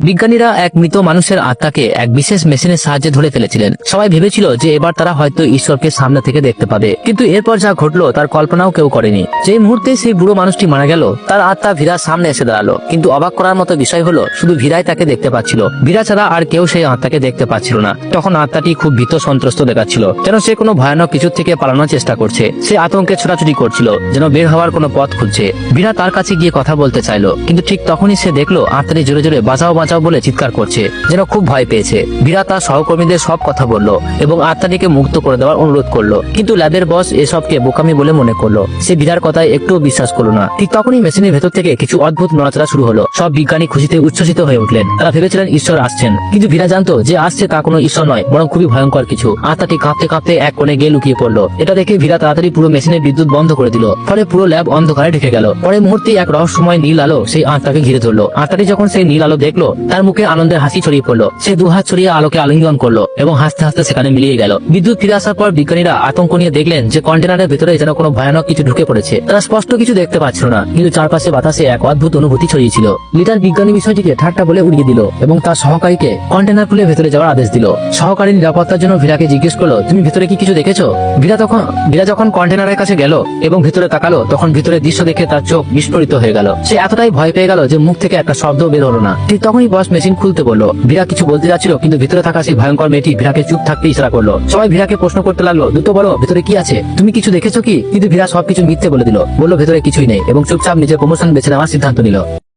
বিজ্ঞানীরা এক মৃত মানুষের আত্মাকে এক বিশেষ মেশিনের সাহায্যে ধরে ফেলেছিলেন। সবাই ভেবেছিল যে এবার তারা হয়তো ঈশ্বরকে সামনে থেকে দেখতে পাবে, কিন্তু এরপর যা ঘটলো তার কল্পনাও কেউ করেনি। যে মুহূর্তে সেই বুড়ো মানুষটি মারা গেল, তার আত্মা ভীরার সামনে এসে দাঁড়ালো। কিন্তু অবাক করার মতো বিষয় হলো, শুধু ভীরাই তাকে দেখতে পাচ্ছিল। ভীরা ছাড়া আর কেউ সেই আত্মাকে দেখতে পাচ্ছিল না। তখন আত্মাটি খুব ভীত সন্ত্রস্ত দেখাচ্ছিল, যেন সে কোনো ভয়ানক কিছু থেকে পালানোর চেষ্টা করছে। সে আতঙ্কে ছোটাছুটি করছিল, যেন বের হওয়ার কোনো পথ খুঁজছে। ভীরা তার কাছে গিয়ে কথা বলতে চাইলো, কিন্তু ঠিক তখনই সে দেখলো আত্মাটি জোরে জোরে বাঁচাও বাঁচাও বলে চিৎকার করছে, যেন খুব ভয় পেয়েছে। ভীরা তার সহকর্মীদের সব কথা বলল এবং আত্মাটিকে মুক্ত করে দেওয়ার অনুরোধ করলো, কিন্তু ল্যাবের বস এসবকে বোকামি বলে মনে করলো। সে ভীরার কথায় একটুও বিশ্বাস করলো না। ঠিক তখনই মেশিনের ভেতর থেকে কিছু অদ্ভুত নড়াচড়া শুরু হলো। সব বিজ্ঞানী খুশিতে উচ্ছ্বসিত হয়ে উঠলেন। তারা ভেবেছিলেন ঈশ্বর আসছেন, কিন্তু ভীরা জানতো যে আসছে তা কোনো ঈশ্বর নয়, বরং খুবই ভয়ঙ্কর কিছু। আত্মাটি কাঁপতে কাঁপতে এক কোণে গিয়ে লুকিয়ে পড়লো। এটা দেখে ভীরা তাড়াতাড়ি পুরো মেশিনের বিদ্যুৎ বন্ধ করে দিল। ফলে পুরো ল্যাব অন্ধকারে ঢেকে গেল। পরের মুহূর্তে এক রহস্যময় নীল আলো সেই আত্মাকে ঘিরে ধরলো। আত্মাটি যখন সেই নীল আলো দেখলো, তার মুখে আনন্দের হাসি ছড়িয়ে পড়লো। সে দুহাত ছড়িয়ে আলোকে আলিঙ্গন করলো এবং হাসতে হাসতে সেখানে মিলিয়ে গেল। বিদ্যুৎ ফিরে আসার পর বিজ্ঞানীরা আতঙ্ক নিয়ে দেখলেন যে কন্টেনারের ভেতরে যেন কোনো ভয়ানক কিছু ঢুকে পড়েছে। তারা স্পষ্ট কিছু দেখতে পাচ্ছিল না, কিন্তু চারপাশে বাতাসে এক অদ্ভুত অনুভূতি ছড়িয়েছিল। লিডার বিজ্ঞানী বিষয়টিকে ঠাট্টা বলে উড়িয়ে দিল এবং তার সহকারীকে কন্টেনার খুলে ভেতরে যাওয়ার আদেশ দিল। সহকারী নিরাপত্তার জন্য ভীরাকে জিজ্ঞেস করলো, তুমি ভেতরে কি কিছু দেখেছো? ভীরা যখন কন্টেনারের কাছে গেল এবং ভেতরে তাকালো, তখন ভেতরে দৃশ্য দেখে তার চোখ বিস্ফোরিত হয়ে গেল। সে এতটাই ভয় পেয়ে গেল যে মুখ থেকে একটা শব্দ বের হলো না। ঠিক তখনই বস মেশিন খুলতে বললো। ভীরা কিছু বলতে যাচ্ছিল, কিন্তু ভিতরে থাকা সেই ভয়ঙ্কর মেয়েটি ভীরাকে চুপ থাকতে ইশারা করলো। সবাই ভীরাকে প্রশ্ন করতে লাগলো, দ্রুত বলো ভেতরে কি আছে, তুমি কিছু দেখেছো কি? কিন্তু ভীরা সবকিছু মিথ্যে বলে দিল, বললো ভেতরে কিছুই নেই এবং চুপচাপ নিজের প্রমোশন বেছে নেওয়ার সিদ্ধান্ত নিল।